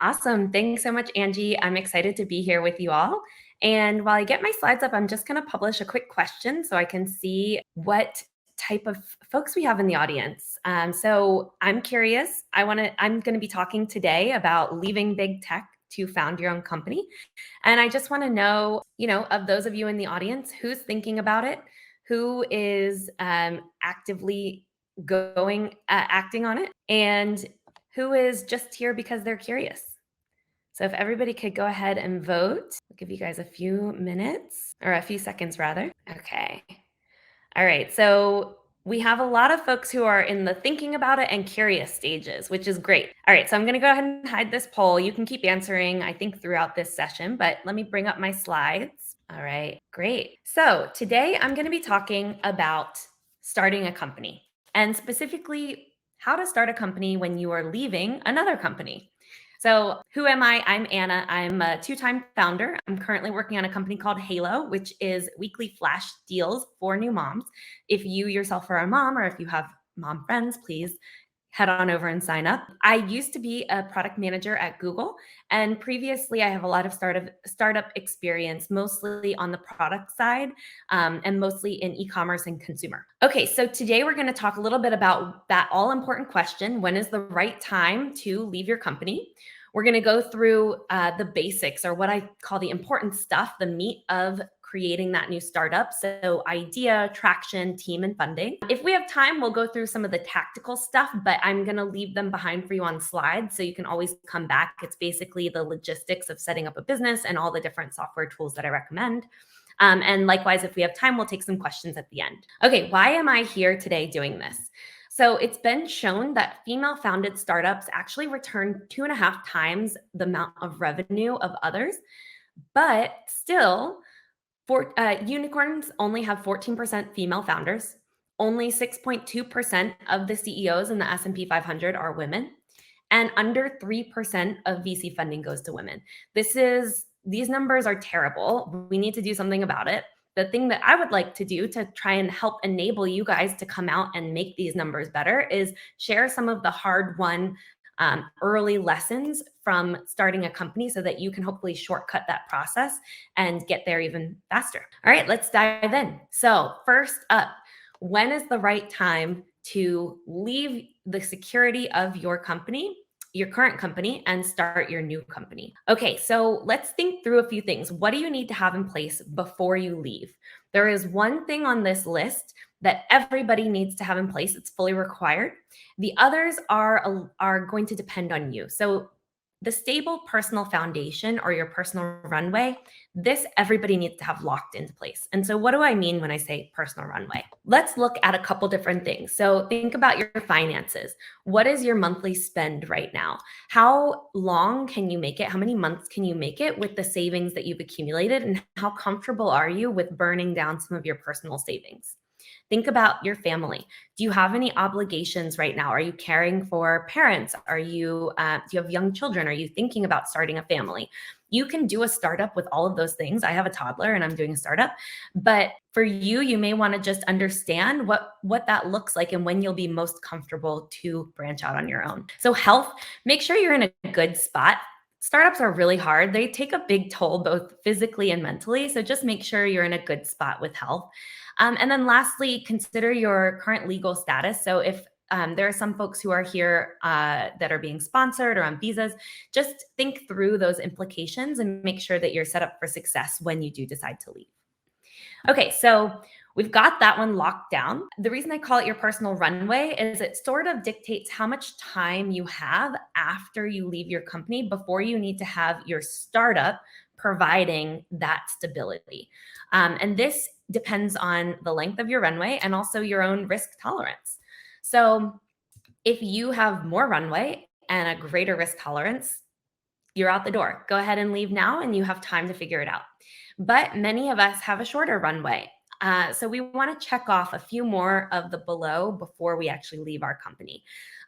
Awesome. Thanks so much, Angie. I'm excited to be here with you all. And while I get my slides up, I'm just going to publish a quick question so I can see what type of folks we have in the audience. So I'm curious. I'm going to be talking today about leaving big tech to found your own company. And I just want to know, of those of you in the audience, who's thinking about it, who is actively acting on it, and who is just here because they're curious. So if everybody could go ahead and vote, I'll give you guys a few minutes, or a few seconds rather. Okay. All right. So we have a lot of folks who are in the thinking about it and curious stages, which is great. All right. So I'm going to go ahead and hide this poll. You can keep answering, I think, throughout this session, but let me bring up my slides. All right. Great. So today I'm going to be talking about starting a company, and specifically how to start a company when you are leaving another company. So who am I? I'm Anna. I'm a two-time founder. I'm currently working on a company called Halo, which is weekly flash deals for new moms. If you yourself are a mom, or if you have mom friends, please head on over and sign up. I used to be a product manager at Google, and previously I have a lot of startup experience, mostly on the product side, and mostly in e-commerce and consumer. Okay, so today we're going to talk a little bit about that all-important question: when is the right time to leave your company? We're going to go through the basics, or what I call the important stuff, the meat of creating that new startup. So idea, traction, team, and funding. If we have time, we'll go through some of the tactical stuff, but I'm going to leave them behind for you on slides so you can always come back. It's basically the logistics of setting up a business and all the different software tools that I recommend. And likewise, if we have time, we'll take some questions at the end. Okay, why am I here today doing this? So it's been shown that female-founded startups actually return 2.5 times the amount of revenue of others, but still, unicorns only have 14% female founders. Only 6.2% of the CEOs in the S&P 500 are women, and under 3% of VC funding goes to women. These numbers are terrible. We need to do something about it. The thing that I would like to do to try and help enable you guys to come out and make these numbers better is share some of the hard-won early lessons from starting a company so that you can hopefully shortcut that process and get there even faster. All right, let's dive in. So first up, when is the right time to leave the security of your company, your current company, and start your new company? Okay, so let's think through a few things. What do you need to have in place before you leave? There is one thing on this list that everybody needs to have in place. It's fully required. The others are going to depend on you. So the stable personal foundation, or your personal runway, this everybody needs to have locked into place. And so what do I mean when I say personal runway? Let's look at a couple different things. So think about your finances. What is your monthly spend right now? How long can you make it? How many months can you make it with the savings that you've accumulated? And how comfortable are you with burning down some of your personal savings? Think about your family. Do you have any obligations right now? Are you caring for parents? Do you have young children? Are you thinking about starting a family? You can do a startup with all of those things. I have a toddler and I'm doing a startup, but for you, you may want to just understand what that looks like and when you'll be most comfortable to branch out on your own. So health, make sure you're in a good spot. Startups are really hard. They take a big toll, both physically and mentally. So just make sure you're in a good spot with health. And then lastly, consider your current legal status. So if there are some folks who are here that are being sponsored or on visas, just think through those implications and make sure that you're set up for success when you do decide to leave. Okay, so we've got that one locked down. The reason I call it your personal runway is it sort of dictates how much time you have after you leave your company before you need to have your startup providing that stability. And this depends on the length of your runway and also your own risk tolerance. So if you have more runway and a greater risk tolerance, you're out the door. Go ahead and leave now and you have time to figure it out. But many of us have a shorter runway. So we want to check off a few more of the below before we actually leave our company.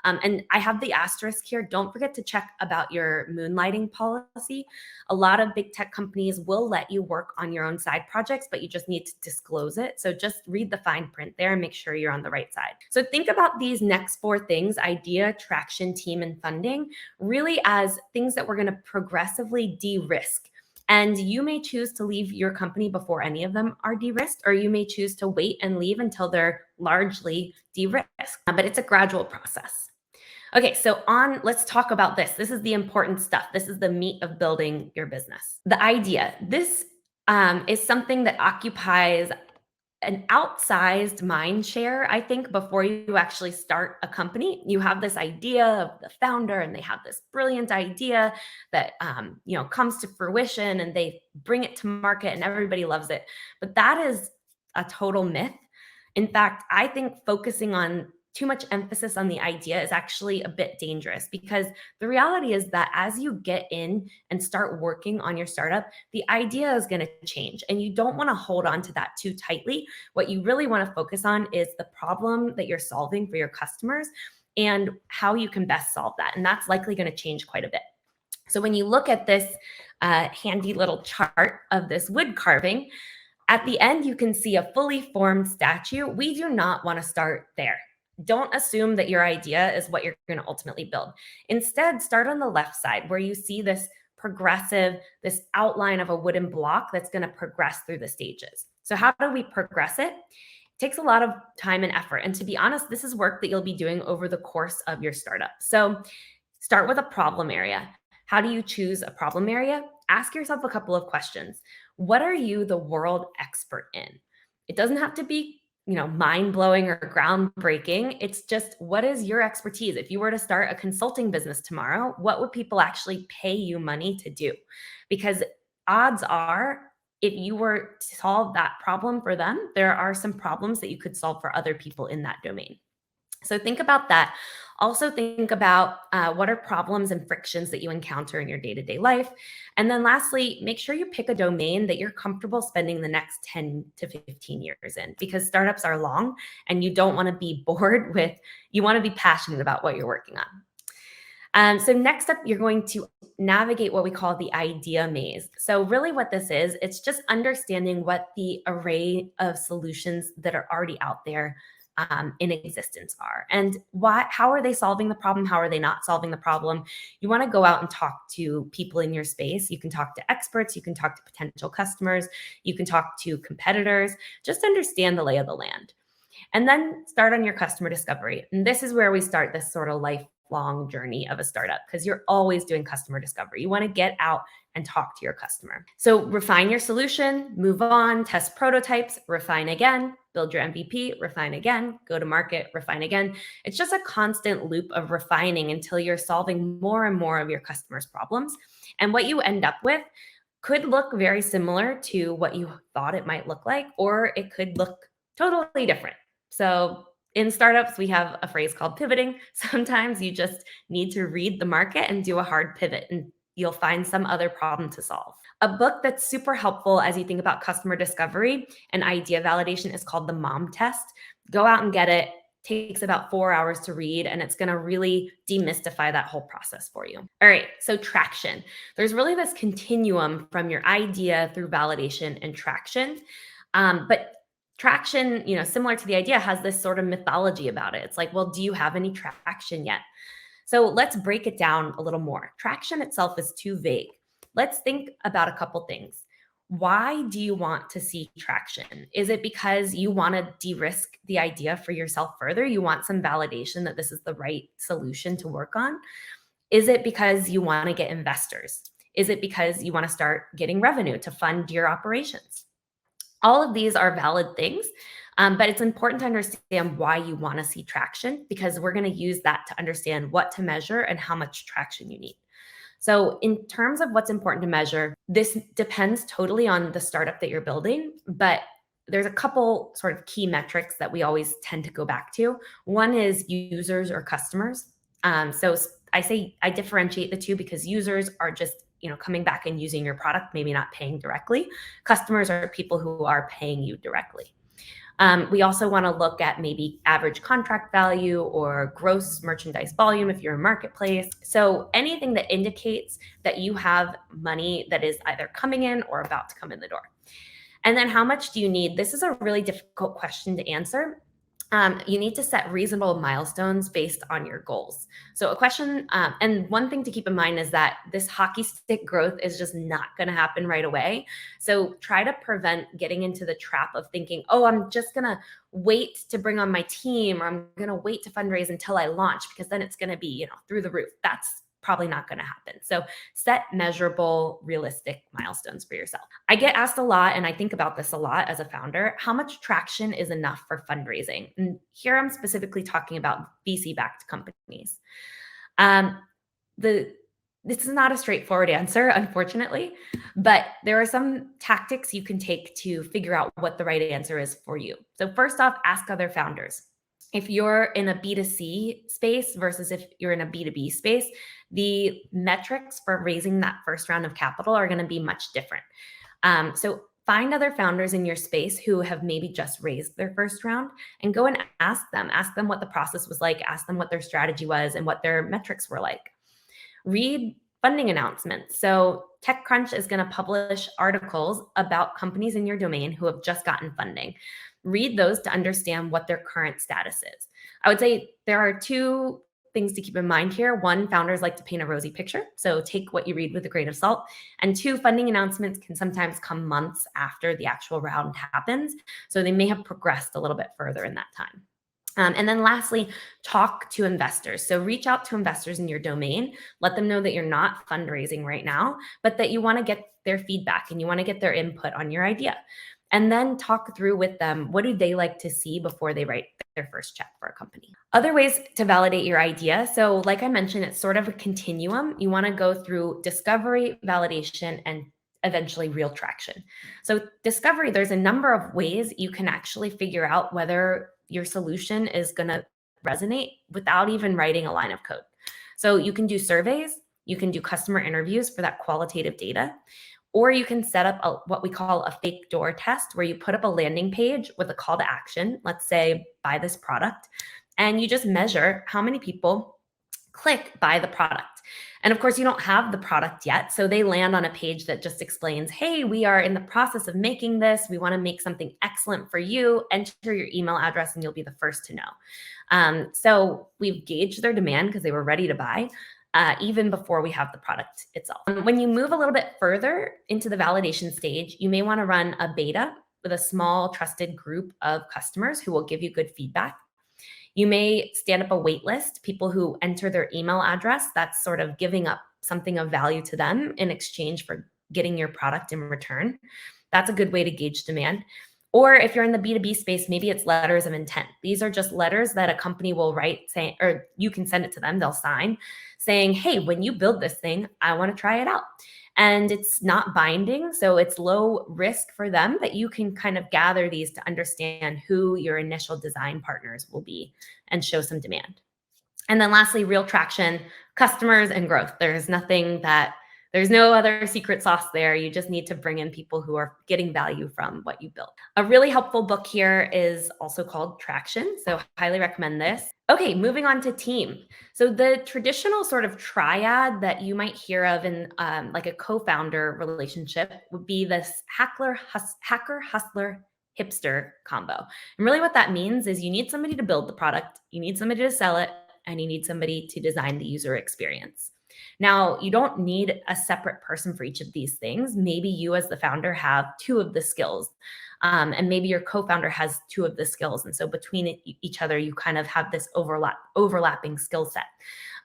And I have the asterisk here. Don't forget to check about your moonlighting policy. A lot of big tech companies will let you work on your own side projects, but you just need to disclose it. So just read the fine print there and make sure you're on the right side. So think about these next four things: idea, traction, team, and funding, really as things that we're going to progressively de risk. And you may choose to leave your company before any of them are de risked, or you may choose to wait and leave until they're largely de risked. But it's a gradual process. Okay, so let's talk about this. This is the important stuff. This is the meat of building your business. The idea. This is something that occupies an outsized mind share, I think, before you actually start a company. You have this idea of the founder, and they have this brilliant idea that comes to fruition, and they bring it to market, and everybody loves it. But that is a total myth. In fact, I think focusing on too much emphasis on the idea is actually a bit dangerous, because the reality is that as you get in and start working on your startup, the idea is going to change, and you don't want to hold on to that too tightly. What you really want to focus on is the problem that you're solving for your customers and how you can best solve that. And that's likely going to change quite a bit. So when you look at this handy little chart of this wood carving, at the end, you can see a fully formed statue. We do not want to start there. Don't assume that your idea is what you're going to ultimately build. Instead, start on the left side where you see this progressive, this outline of a wooden block that's going to progress through the stages. So how do we progress it? It takes a lot of time and effort. And to be honest, this is work that you'll be doing over the course of your startup. So start with a problem area. How do you choose a problem area? Ask yourself a couple of questions. What are you the world expert in? It doesn't have to be, mind-blowing or groundbreaking. It's just, what is your expertise? If you were to start a consulting business tomorrow, what would people actually pay you money to do? Because odds are, if you were to solve that problem for them, there are some problems that you could solve for other people in that domain. So think about that. Also think about what are problems and frictions that you encounter in your day-to-day life. And then lastly, make sure you pick a domain that you're comfortable spending the next 10 to 15 years in, because startups are long and you don't want to be bored with, you want to be passionate about what you're working on. So next up, you're going to navigate what we call the idea maze. So really what this is, it's just understanding what the array of solutions that are already out there in existence are, and how are they solving the problem? How are they not solving the problem? You want to go out and talk to people in your space. You can talk to experts, you can talk to potential customers, you can talk to competitors, just understand the lay of the land. And then start on your customer discovery. And this is where we start this sort of lifelong journey of a startup, because you're always doing customer discovery. You want to get out and talk to your customer. So refine your solution, move on, test prototypes, refine again, build your MVP, refine again, go to market, refine again. It's just a constant loop of refining until you're solving more and more of your customers' problems. And what you end up with could look very similar to what you thought it might look like, or it could look totally different. So in startups, we have a phrase called pivoting. Sometimes you just need to read the market and do a hard pivot, and you'll find some other problem to solve. A book that's super helpful as you think about customer discovery and idea validation is called The Mom Test. Go out and get it. Takes about 4 hours to read, and it's going to really demystify that whole process for you. All right, so traction. There's really this continuum from your idea through validation and traction. But traction, similar to the idea, has this sort of mythology about it. It's like, well, do you have any traction yet? So let's break it down a little more. Traction itself is too vague. Let's think about a couple things. Why do you want to see traction? Is it because you want to de-risk the idea for yourself further? You want some validation that this is the right solution to work on? Is it because you want to get investors? Is it because you want to start getting revenue to fund your operations? All of these are valid things, but it's important to understand why you want to see traction, because we're going to use that to understand what to measure and how much traction you need. So in terms of what's important to measure, this depends totally on the startup that you're building, but there's a couple sort of key metrics that we always tend to go back to. One is users or customers. So I differentiate the two, because users are just coming back and using your product, maybe not paying directly. Customers are people who are paying you directly. We also want to look at maybe average contract value or gross merchandise volume if you're a marketplace. So anything that indicates that you have money that is either coming in or about to come in the door. And then how much do you need? This is a really difficult question to answer. You need to set reasonable milestones based on your goals. So, a question, and one thing to keep in mind is that this hockey stick growth is just not going to happen right away. So, try to prevent getting into the trap of thinking, oh, I'm just going to wait to bring on my team, or I'm going to wait to fundraise until I launch because then it's going to be, through the roof. That's probably not going to happen. So, set measurable, realistic milestones for yourself. I get asked a lot, and I think about this a lot as a founder, how much traction is enough for fundraising? And here I'm specifically talking about VC-backed companies. Um, the This is not a straightforward answer, unfortunately, but there are some tactics you can take to figure out what the right answer is for you. So first off, ask other founders. If you're in a B2C space versus if you're in a B2B space, the metrics for raising that first round of capital are going to be much different. So find other founders in your space who have maybe just raised their first round and go and ask them. Ask them what the process was like. Ask them what their strategy was and what their metrics were like. Read funding announcements. So TechCrunch is going to publish articles about companies in your domain who have just gotten funding. Read those to understand what their current status is. I would say there are two things to keep in mind here. One, founders like to paint a rosy picture. So take what you read with a grain of salt. And two, funding announcements can sometimes come months after the actual round happens. So they may have progressed a little bit further in that time. And then lastly, talk to investors. So reach out to investors in your domain, let them know that you're not fundraising right now, but that you want to get their feedback and you want to get their input on your idea. And then talk through with them, what do they like to see before they write their first check for a company? Other ways to validate your idea. So like I mentioned, it's sort of a continuum. You want to go through discovery, validation, and eventually real traction. So discovery, there's a number of ways you can actually figure out whether your solution is going to resonate without even writing a line of code. So you can do surveys, you can do customer interviews for that qualitative data, or you can set up what we call a fake door test where you put up a landing page with a call to action, let's say buy this product, and you just measure how many people click buy the product. And of course, you don't have the product yet. So they land on a page that just explains, hey, we are in the process of making this. We want to make something excellent for you. Enter your email address and you'll be the first to know. So we've gauged their demand because they were ready to buy. Even before we have the product itself. When you move a little bit further into the validation stage, you may want to run a beta with a small trusted group of customers who will give you good feedback. You may stand up a wait list, people who enter their email address. That's sort of giving up something of value to them in exchange for getting your product in return. That's a good way to gauge demand. Or if you're in the B2B space, maybe it's letters of intent. These are just letters that a company will write saying, or you can send it to them, they'll sign, saying, hey, when you build this thing, I want to try it out. And it's not binding, so it's low risk for them, but you can kind of gather these to understand who your initial design partners will be and show some demand. And then lastly, real traction, customers and growth. There's no other secret sauce there. You just need to bring in people who are getting value from what you built. A really helpful book here is also called Traction. So highly recommend this. Okay, moving on to team. So the traditional sort of triad that you might hear of in like a co-founder relationship would be this hacker, hustler, hipster combo. And really what that means is you need somebody to build the product, you need somebody to sell it, and you need somebody to design the user experience. Now, you don't need a separate person for each of these things. Maybe you as the founder have two of the skills, and maybe your co-founder has two of the skills. And so between each other, you kind of have this overlapping skill set.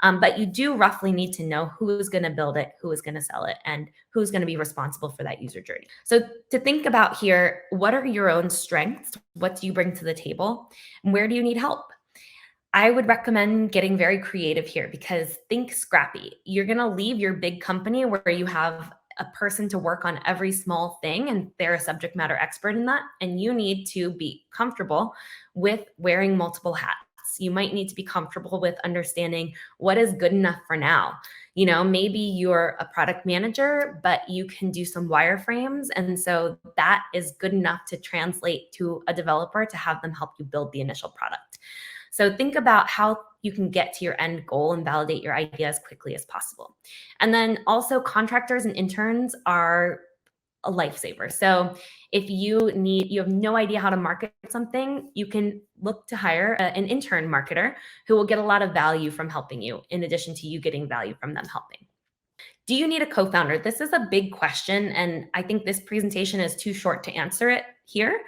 But you do roughly need to know who is going to build it, who is going to sell it, and who's going to be responsible for that user journey. So to think about here, what are your own strengths? What do you bring to the table? And where do you need help? I would recommend getting very creative here because think scrappy. You're going to leave your big company where you have a person to work on every small thing and they're a subject matter expert in that. And you need to be comfortable with wearing multiple hats. stats. You might need to be comfortable with understanding what is good enough for now. Maybe you're a product manager, but you can do some wireframes. And so that is good enough to translate to a developer to have them help you build the initial product. So think about how you can get to your end goal and validate your idea as quickly as possible. And then also, contractors and interns are a lifesaver. So if you have no idea how to market something, you can look to hire an intern marketer who will get a lot of value from helping you, in addition to you getting value from them helping. Do you need a co-founder? This is a big question, and I think this presentation is too short to answer it here.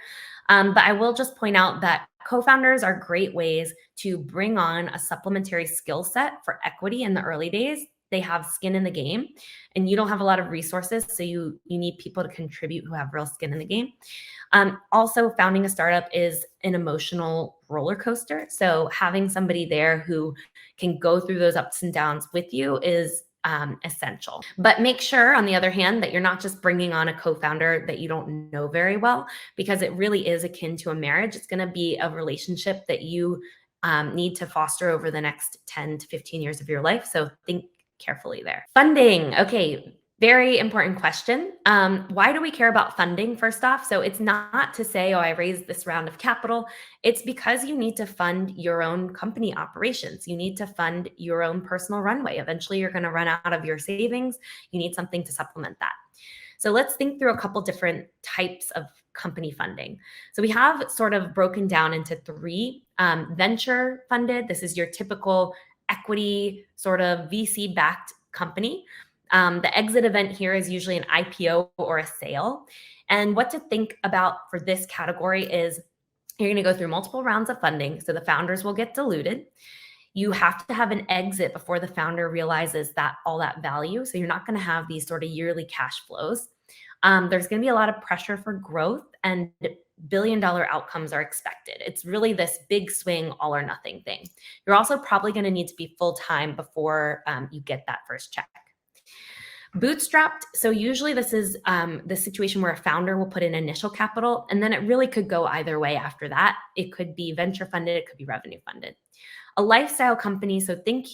But I will just point out that co-founders are great ways to bring on a supplementary skill set for equity in the early days. They have skin in the game, and you don't have a lot of resources, so you need people to contribute who have real skin in the game. Also, founding a startup is an emotional roller coaster. So having somebody there who can go through those ups and downs with you is essential. But make sure, on the other hand, that you're not just bringing on a co-founder that you don't know very well, because it really is akin to a marriage. It's going to be a relationship that you need to foster over the next 10 to 15 years of your life. So think carefully there. Funding. Okay. Very important question. Why do we care about funding, first off? So it's not to say, oh, I raised this round of capital. It's because you need to fund your own company operations. You need to fund your own personal runway. Eventually, you're going to run out of your savings. You need something to supplement that. So let's think through a couple different types of company funding. So we have sort of broken down into three. Venture funded. This is your typical equity sort of VC-backed company. The exit event here is usually an IPO or a sale. And what to think about for this category is you're going to go through multiple rounds of funding, so the founders will get diluted. You have to have an exit before the founder realizes that all that value. So you're not going to have these sort of yearly cash flows. There's going to be a lot of pressure for growth, and billion-dollar outcomes are expected. It's really this big swing, all or nothing thing. You're also probably going to need to be full-time before you get that first check. Bootstrapped. So usually this is the situation where a founder will put in initial capital, and then it really could go either way after that. It could be venture funded, it could be revenue funded. A lifestyle company. So think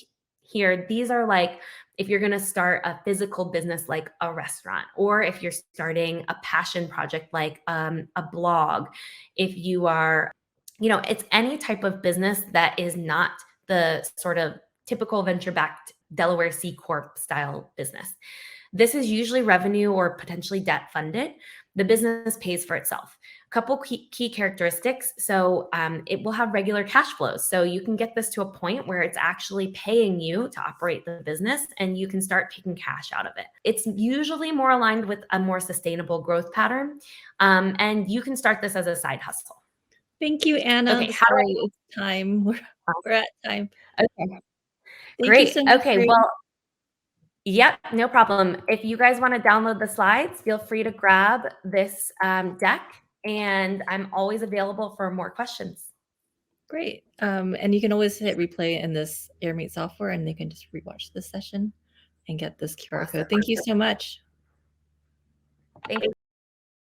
here, these are like if you're going to start a physical business like a restaurant, or if you're starting a passion project like a blog, if you are, it's any type of business that is not the sort of typical venture-backed Delaware C Corp style business. This is usually revenue or potentially debt funded. The business pays for itself. A couple key characteristics. So it will have regular cash flows. So you can get this to a point where it's actually paying you to operate the business, and you can start taking cash out of it. It's usually more aligned with a more sustainable growth pattern. And you can start this as a side hustle. Thank you, Anna. Okay, Sorry, it's time. We're at time. Okay. Thank Great. you so much. Okay, well, yep, no problem. If you guys want to download the slides, feel free to grab this deck, and I'm always available for more questions. Great. And you can always hit replay in this AirMeet software, and they can just rewatch this session and get this QR code. Thank you so much. Thank you.